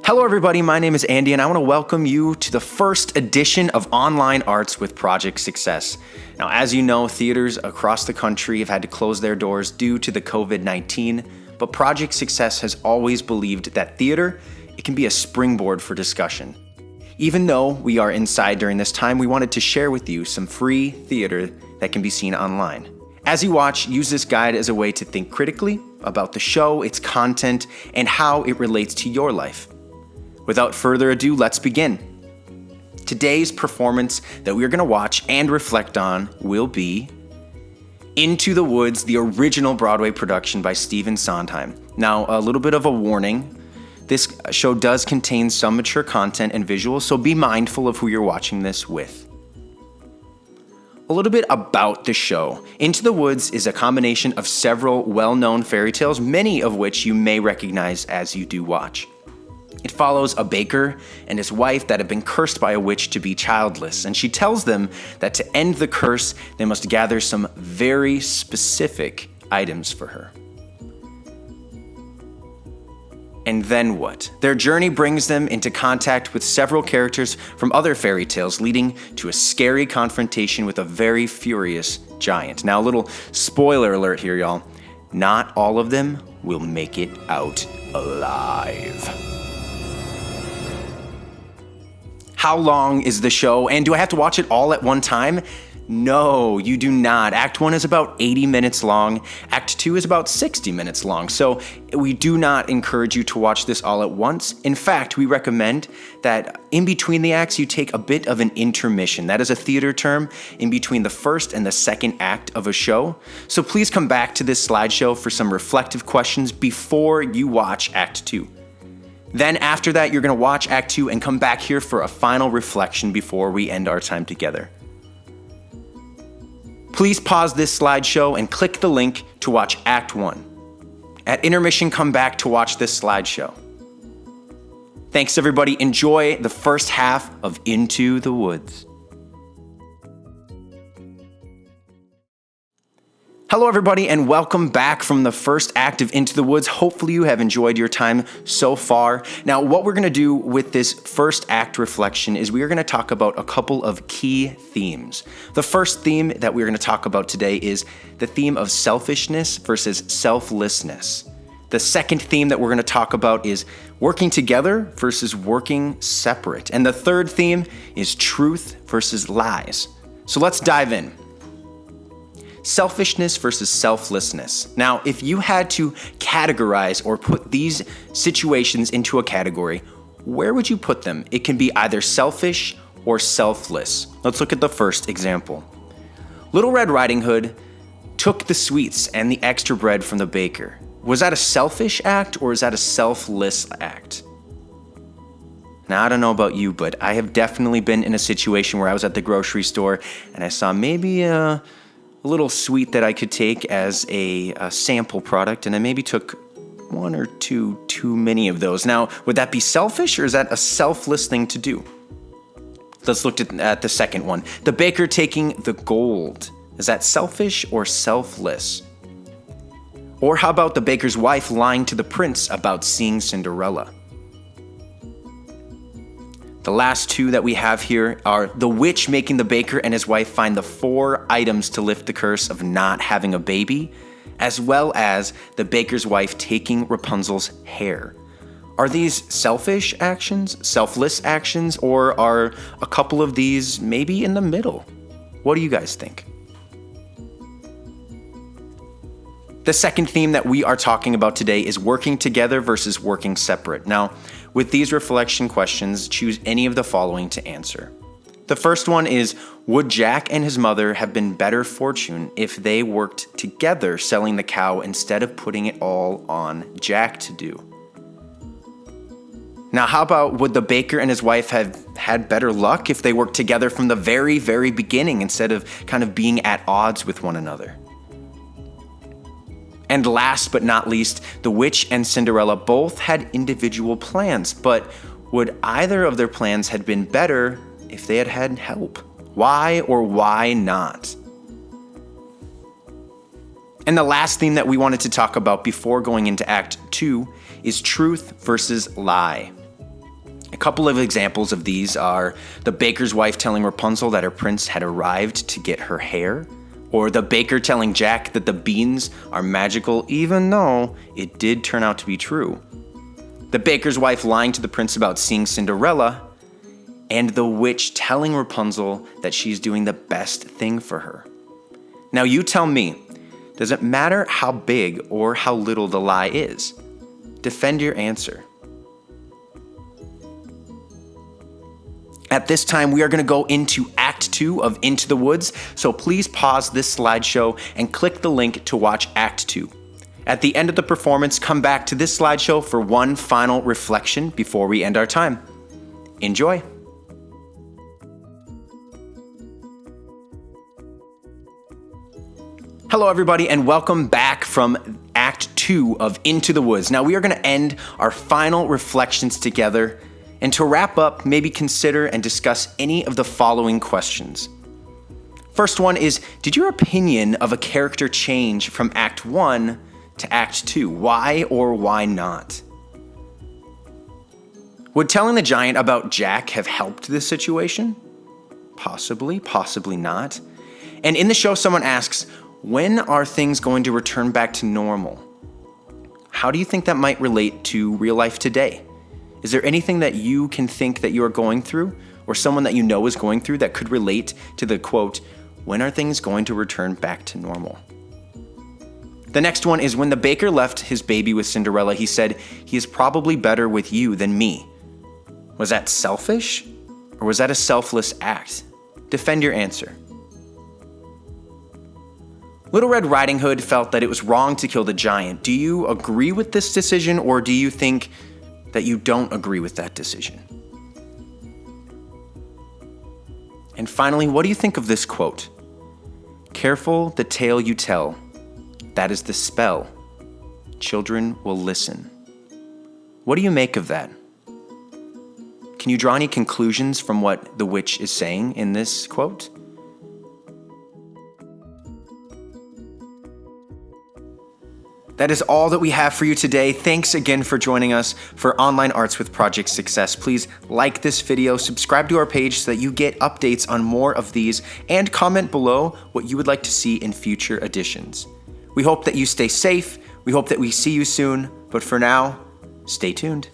Hello everybody, my name is Andy and I want to welcome you to the first edition of Online Arts with Project Success. Now, as you know, theaters across the country have had to close their doors due to the COVID-19, but Project Success has always believed that theater, it can be a springboard for discussion. Even though we are inside during this time, we wanted to share with you some free theater that can be seen online. As you watch, use this guide as a way to think critically about the show, its content, and how it relates to your life. Without further ado, let's begin. Today's performance that we're going to watch and reflect on will be Into the Woods, the original Broadway production by Stephen Sondheim. Now, a little bit of a warning. This show does contain some mature content and visuals, so be mindful of who you're watching this with. A little bit about the show. Into the Woods is a combination of several well-known fairy tales, many of which you may recognize as you do watch. It follows a baker and his wife that have been cursed by a witch to be childless, and she tells them that to end the curse, they must gather some very specific items for her. And then what? Their journey brings them into contact with several characters from other fairy tales, leading to a scary confrontation with a very furious giant. Now, a little spoiler alert here, y'all. Not all of them will make it out alive. How long is the show, and do I have to watch it all at one time? No, you do not. Act 1 is about 80 minutes long. Act 2 is about 60 minutes long. So we do not encourage you to watch this all at once. In fact, we recommend that in between the acts, you take a bit of an intermission. That is a theater term in between the first and the second act of a show. So please come back to this slideshow for some reflective questions before you watch Act 2. Then after that, you're going to watch Act 2 and come back here for a final reflection before we end our time together. Please pause this slideshow and click the link to watch Act 1. At intermission, come back to watch this slideshow. Thanks everybody. Enjoy the first half of Into the Woods. Hello everybody and welcome back from the first act of Into the Woods. Hopefully you have enjoyed your time so far. Now, what we're going to do with this first act reflection is we are going to talk about a couple of key themes. The first theme that we're going to talk about today is the theme of selfishness versus selflessness. The second theme that we're going to talk about is working together versus working separate. And the third theme is truth versus lies. So let's dive in. Selfishness versus selflessness. Now, if you had to categorize or put these situations into a category, where would you put them? It can be either selfish or selfless. Let's look at the first example. Little Red Riding Hood took the sweets and the extra bread from the baker. Was that a selfish act or is that a selfless act? Now, I don't know about you, but I have definitely been in a situation where I was at the grocery store and I saw maybe a little sweet that I could take as a sample product, and I maybe took one or two too many of those. Now, would that be selfish or is that a selfless thing to do? Let's look at the second one. The baker taking the gold. Is that selfish or selfless? Or how about the baker's wife lying to the prince about seeing Cinderella? The last two that we have here are the witch making the baker and his wife find the 4 items to lift the curse of not having a baby, as well as the baker's wife taking Rapunzel's hair. Are these selfish actions, selfless actions, or are a couple of these maybe in the middle? What do you guys think? The second theme that we are talking about today is working together versus working separate. Now, with these reflection questions, choose any of the following to answer. The first one is, would Jack and his mother have been better fortune if they worked together selling the cow instead of putting it all on Jack to do? Now, how about would the baker and his wife have had better luck if they worked together from the very, very beginning instead of kind of being at odds with one another? And last but not least, the witch and Cinderella both had individual plans, but would either of their plans have been better if they had had help? Why or why not? And the last theme that we wanted to talk about before going into Act 2 is truth versus lie. couple of examples of these are the baker's wife telling Rapunzel that her prince had arrived to get her hair, or the baker telling Jack that the beans are magical even though it did turn out to be true. The baker's wife lying to the prince about seeing Cinderella, and the witch telling Rapunzel that she's doing the best thing for her. Now you tell me, does it matter how big or how little the lie is? Defend your answer. At this time, we are going to go into Act 2 of Into the Woods, so please pause this slideshow and click the link to watch Act 2. At the end of the performance, come back to this slideshow for one final reflection before we end our time. Enjoy! Hello everybody, and welcome back from Act 2 of Into the Woods. Now we are going to end our final reflections together, and to wrap up, maybe consider and discuss any of the following questions. First one is, did your opinion of a character change from Act 1 to Act 2? Why or why not? Would telling the giant about Jack have helped this situation? Possibly, possibly not. And in the show, someone asks, when are things going to return back to normal? How do you think that might relate to real life today? Is there anything that you can think that you are going through, or someone that you know is going through, that could relate to the quote, when are things going to return back to normal? The next one is, when the baker left his baby with Cinderella, he said, he is probably better with you than me. Was that selfish, or was that a selfless act? Defend your answer. Little Red Riding Hood felt that it was wrong to kill the giant. Do you agree with this decision, or do you think that you don't agree with that decision? And finally, what do you think of this quote? Careful the tale you tell. That is the spell. Children will listen. What do you make of that? Can you draw any conclusions from what the witch is saying in this quote? That is all that we have for you today. Thanks again for joining us for Online Arts with Project Success. Please like this video, subscribe to our page so that you get updates on more of these, and comment below what you would like to see in future editions. We hope that you stay safe. We hope that we see you soon. But for now, stay tuned.